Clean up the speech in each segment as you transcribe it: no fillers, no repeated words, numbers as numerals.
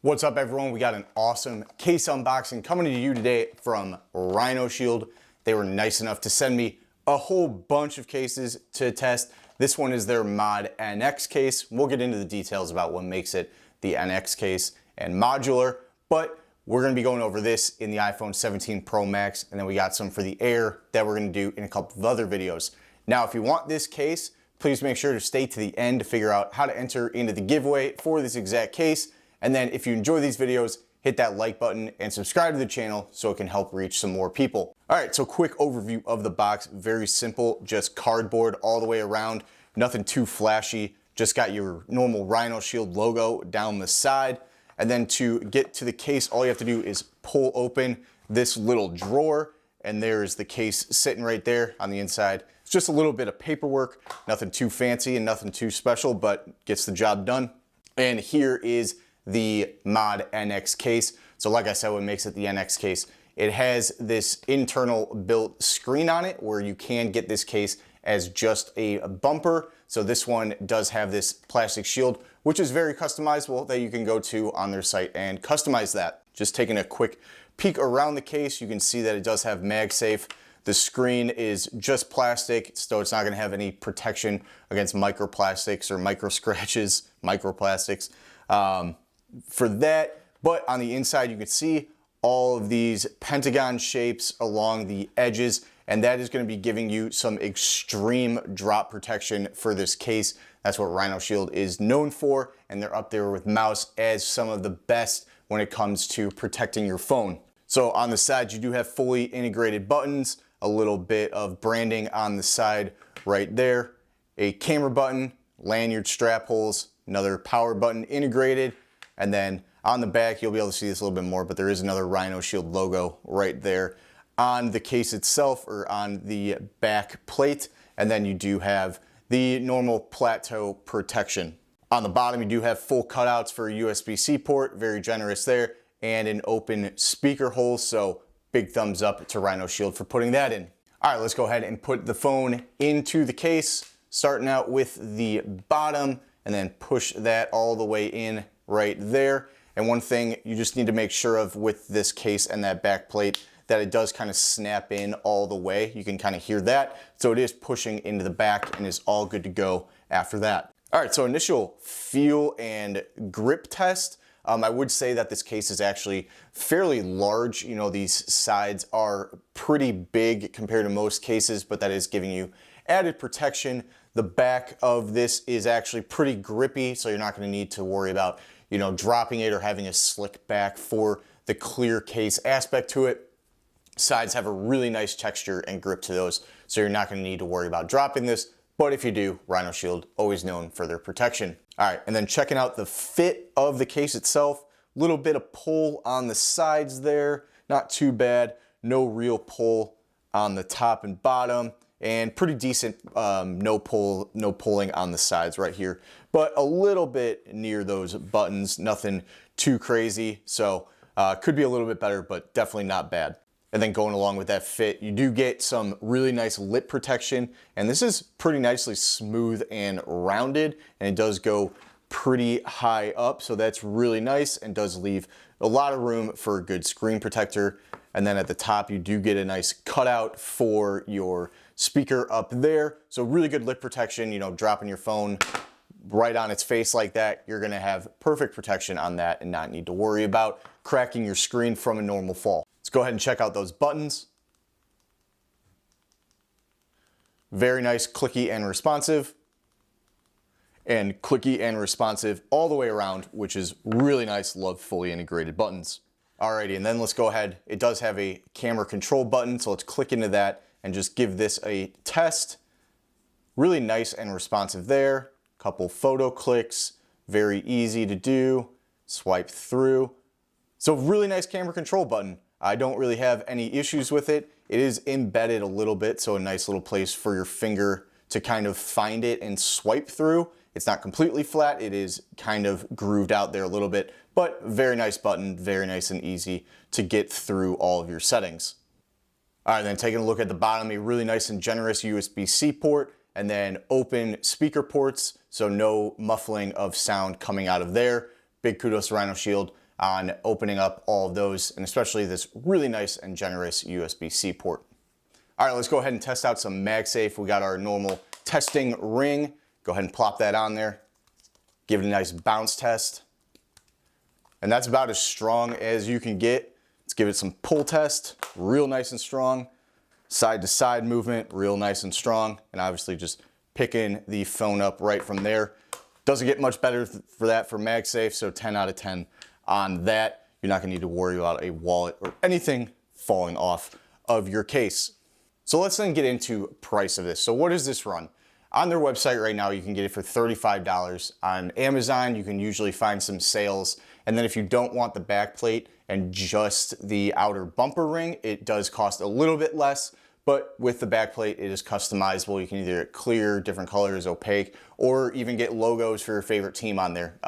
What's up, everyone? We got an awesome case unboxing coming to you today from Rhinoshield. They were nice enough to send me a whole bunch of cases to test. This one is their Mod NX case. We'll get into the details about what makes it the NX case and modular, but we're going to be going over this in the iPhone 17 Pro Max, and then we got some for the Air that we're going to do in a couple of other videos. Now, if you want this case, please make sure to stay to the end to figure out how to enter into the giveaway for this exact case. And then if you enjoy these videos, hit that like button and subscribe to the channel so it can help reach some more people. All right, so quick overview of the box. Very simple, just cardboard all the way around. Nothing too flashy. Just got your normal Rhinoshield logo down the side. And then to get to the case, all you have to do is pull open this little drawer, and there's the case sitting right there on the inside. It's just a little bit of paperwork, nothing too fancy and nothing too special, but gets the job done. And here is the Mod NX case. So like I said, what makes it the NX case, it has this internal built screen on it where you can get this case as just a bumper. So this one does have this plastic shield, which is very customizable, that you can go to on their site and customize that. Just taking a quick peek around the case, you can see that it does have MagSafe. The screen is just plastic, so it's not going to have any protection against microplastics or micro scratches, microplastics. For that, but on the inside you can see all of these pentagon shapes along the edges, and that is going to be giving you some extreme drop protection for this case. That's what Rhinoshield is known for, and they're up there with mouse as some of the best when it comes to protecting your phone. So on the side you do have fully integrated buttons, a little bit of branding on the side right there, a camera button, lanyard strap holes, another power button integrated. And then on the back, you'll be able to see this a little bit more, but there is another Rhinoshield logo right there on the case itself, or on the back plate. And then you do have the normal plateau protection. On the bottom, you do have full cutouts for a USB-C port, very generous there, and an open speaker hole. So big thumbs up to Rhinoshield for putting that in. All right, let's go ahead and put the phone into the case, starting out with the bottom, and then push that all the way in right there. And one thing you just need to make sure of with this case and that back plate, that it does kind of snap in all the way. You can kind of hear that. So it is pushing into the back and is all good to go after that. All right, so initial feel and grip test. I would say that this case is actually fairly large. You know, these sides are pretty big compared to most cases, but that is giving you added protection. The back of this is actually pretty grippy, so you're not going to need to worry about, you know, dropping it or having a slick back for the clear case aspect to it. Sides have a really nice texture and grip to those, so you're not going to need to worry about dropping this. But if you do, Rhinoshield, always known for their protection. All right, and then checking out the fit of the case itself, little bit of pull on the sides there, not too bad. No real pull on the top and bottom, and pretty decent no pulling on the sides right here, but a little bit near those buttons, nothing too crazy. So could be a little bit better, but definitely not bad. And then going along with that fit, you do get some really nice lip protection, and this is pretty nicely smooth and rounded, and it does go pretty high up, so that's really nice and does leave a lot of room for a good screen protector. And then at the top, you do get a nice cutout for your speaker up there. So really good lip protection, you know, dropping your phone right on its face like that, you're gonna have perfect protection on that and not need to worry about cracking your screen from a normal fall. Let's go ahead and check out those buttons. Very nice, clicky and responsive. And clicky and responsive all the way around, which is really nice. Love fully integrated buttons. Alrighty, and then let's go ahead. It does have a camera control button, so let's click into that and just give this a test. Really nice and responsive there. Couple photo clicks, very easy to do. Swipe through. So really nice camera control button. I don't really have any issues with it. It is embedded a little bit, so a nice little place for your finger to kind of find it and swipe through. It's not completely flat, it is kind of grooved out there a little bit, but very nice button, very nice and easy to get through all of your settings. All right, then taking a look at the bottom, a really nice and generous USB-C port, and then open speaker ports, so no muffling of sound coming out of there. Big kudos to Rhinoshield on opening up all of those, and especially this really nice and generous USB-C port. All right, let's go ahead and test out some MagSafe. We got our normal testing ring. Go ahead and plop that on there. Give it a nice bounce test. And that's about as strong as you can get. Let's give it some pull test. Real nice and strong. Side to side movement, real nice and strong. And obviously just picking the phone up right from there. Doesn't get much better for that for MagSafe, so 10 out of 10 on that. You're not gonna need to worry about a wallet or anything falling off of your case. So let's then get into price of this. So what does this run? On their website right now, you can get it for $35. On Amazon, you can usually find some sales. And then if you don't want the backplate and just the outer bumper ring, it does cost a little bit less. But with the backplate, it is customizable. You can either get clear, different colors, opaque, or even get logos for your favorite team on there.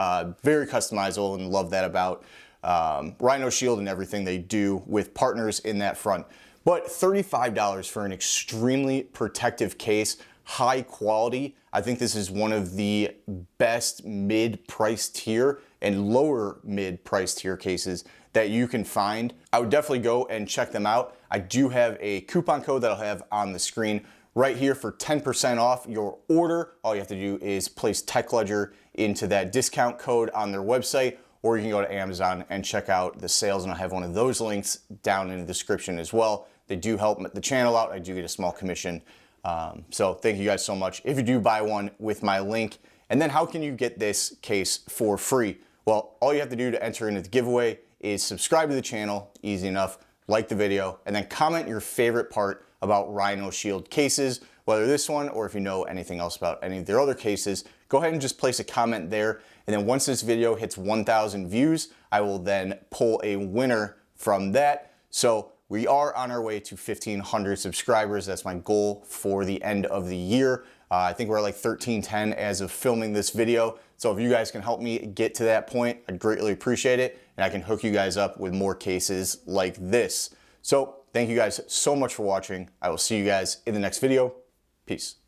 Very customizable, and love that about Rhinoshield and everything they do with partners in that front. But $35 for an extremely protective case, high quality. I think this is one of the best mid-price tier and lower mid-price tier cases that you can find. I would definitely go and check them out. I do have a coupon code that I'll have on the screen right here for 10% off your order. All you have to do is place TechLedger into that discount code on their website, or you can go to Amazon and check out the sales, and I'll have one of those links down in the description as well. They do help the channel out. I do get a small commission. So thank you guys so much if you do buy one with my link. And then how can you get this case for free? Well, all you have to do to enter into the giveaway is subscribe to the channel, easy enough, like the video, and then comment your favorite part about Rhinoshield cases, whether this one or if you know anything else about any of their other cases. Go ahead and just place a comment there. And then once this video hits 1,000 views, I will then pull a winner from that. So we are on our way to 1,500 subscribers. That's my goal for the end of the year. I think we're at like 1,310 as of filming this video. So if you guys can help me get to that point, I'd greatly appreciate it. And I can hook you guys up with more cases like this. So thank you guys so much for watching. I will see you guys in the next video. Peace.